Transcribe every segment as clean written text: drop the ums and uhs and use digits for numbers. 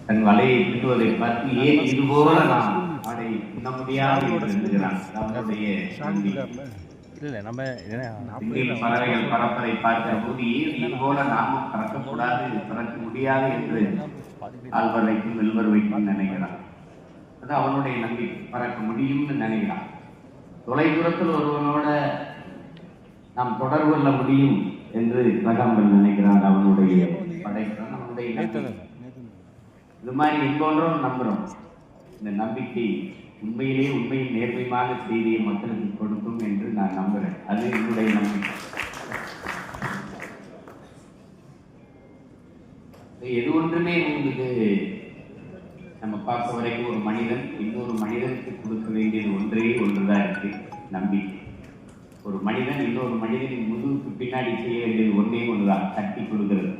தன் வலையை பின்னுவதை பார்த்து ஏன் இதுபோல நாம் அதை பின்ன முடியாது என்று எழுதுகிறான். நம்முடைய பறவைகள் பறப்பதை பார்க்கிற போது ஏன் இது போல நாமும் பறக்கக்கூடாது, பறக்க முடியாது என்று ஆழ்வர் வைக்கும் வெல்வர் வைக்கும் நினைக்கிறான். அது அவனுடைய நம்பிக்கை, பறக்க முடியும்னு நினைக்கிறான். தொலைதூரத்தில் ஒருவனோட நாம் தொடர்பு கொள்ள முடியும் என்று பிரகம்பன் நினைக்கிறான். அவனுடைய படைப்பான், அவனுடைய இது மாதிரி எங்கொன்றும் நம்புறோம். இந்த நம்பிக்கை உண்மையிலேயே உண்மையின் நேர்மையான செய்தியை மக்களுக்கு கொடுக்கும் என்று நான் நம்புறேன். அது என்னுடைய நம்பிக்கை. எது ஒன்றுமே உங்களுக்கு நம்ம பார்க்க வரைக்கும் ஒரு மனிதன் இன்னொரு மனிதனுக்கு கொடுக்க வேண்டியது ஒன்றே ஒன்றுதான் இருக்கு, நம்பிக்கை. ஒரு மனிதன் இன்னொரு மனிதனின் முதுகுக்கு பின்னாடி செய்ய வேண்டியது ஒன்றே ஒன்றுதான், தட்டி கொடுக்கிறது.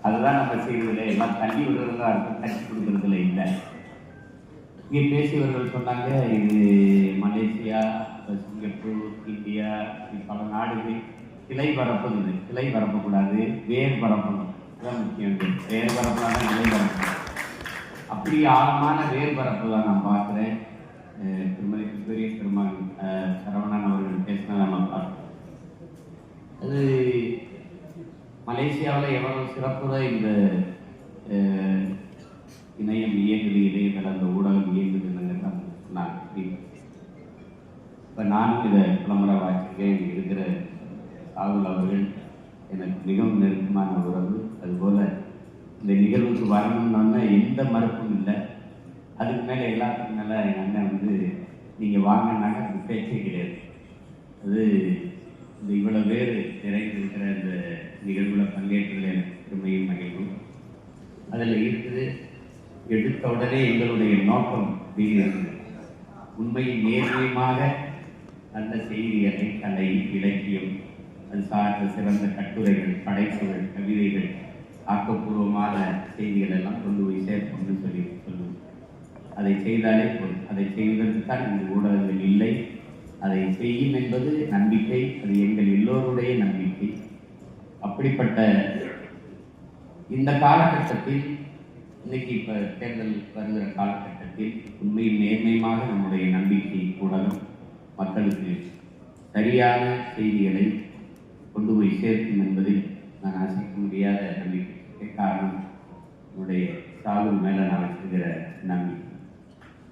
அதுதான் நம்ம செய்வதில்லை. எல்லாம் தள்ளி விடுறதா இருக்கும், தட்டி கொடுக்கறதுல இல்லை. இங்கே பேசியவர்கள் சொன்னாங்க, இது மலேசியா, சிங்கப்பூர், இந்தியா, பல நாடுகள் கிளை பரப்புது. கிளை பரப்பக்கூடாது, வேர் பரப்பணும். அதுதான் முக்கியம். வேர் பரப்புனால கிளை பரப்பணும். அப்படி ஆழமான வேர் பரப்பு தான் நான் பார்க்குறேன். திருமலை பெரிய பெருமாள் சரவணன் அவர்கள் பேசினா நம்ம பார்க்குறோம். அது மலேசியாவில் எவ்வளவு சிறப்புற இந்த இணையம் இயங்குது, இணையத்தில் அந்த ஊடகம் இயங்குதுன்னு சொன்னாங்க. இப்போ நானும் இதை விளம்பர வாசிக்கிறேன். இங்கே இருக்கிற ராகுல் அவர்கள் எனக்கு மிகவும் நெருக்கமான உறவு. அதுபோல் இந்த நிகழ்வுக்கு வரணும்னு எந்த மறுப்பும் இல்லை. அதுக்கு மேலே எல்லாத்துக்கும் மேலே எங்கள் அண்ணன் வந்து நீங்கள் வாங்கினாங்க, அது பேச்சே கிடையாது. அது இந்த இவ்வளோ பேர் நிறைந்திருக்கிற இந்த நிகழ்வில் பங்கேற்றதில் எனக்கு பெருமையும் மகிழ்வும். அதில் இருக்குது, எடுத்த உடனே எங்களுடைய நோக்கம் உண்மையின் நேர்மையாக நல்ல செய்திகளை, கலை, இலக்கியம், அது சார்ந்த சிறந்த கட்டுரைகள், படைப்புகள், கவிதைகள், ஆக்கப்பூர்வமான செய்திகள் எல்லாம் கொண்டு போய் சேர்க்கணும்னு சொல்லுவோம். அதை செய்தாலே போதும். அதை செய்வதற்கு தான் இந்த ஊடகங்கள் இல்லை. அதை செய்யும் என்பது நம்பிக்கை. அது எங்கள் எல்லோருடைய நம்பிக்கை. அப்படிப்பட்ட இந்த காலகட்டத்தில், இன்னைக்கு இப்போ தேர்தல் வருகிற காலகட்டத்தில் உண்மையில் நேர்மையாக நம்முடைய நம்பிக்கை ஊடகம் மக்களுக்கு சரியான செய்திகளை கொண்டு போய் சேர்க்கும் என்பதில் நான் அசைக்க முடியாத நம்பிக்கை. காரணம், என்னுடைய சாவு மேலே நான் வச்சுக்கிற நம்பிக்கை.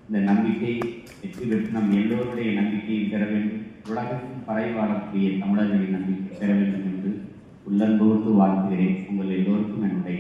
இந்த நம்பிக்கை வெற்றி பெற்று நம் எல்லோருடைய நம்பிக்கையை பெற வேண்டும். உலகத்தில் பரவி வாழக்கூடிய தமிழர்களின் நம்பிக்கை பெற வேண்டும் என்று உள்ளன்போடு வாழ்த்துகிறேன். உங்கள் எல்லோருக்கும் என்னுடைய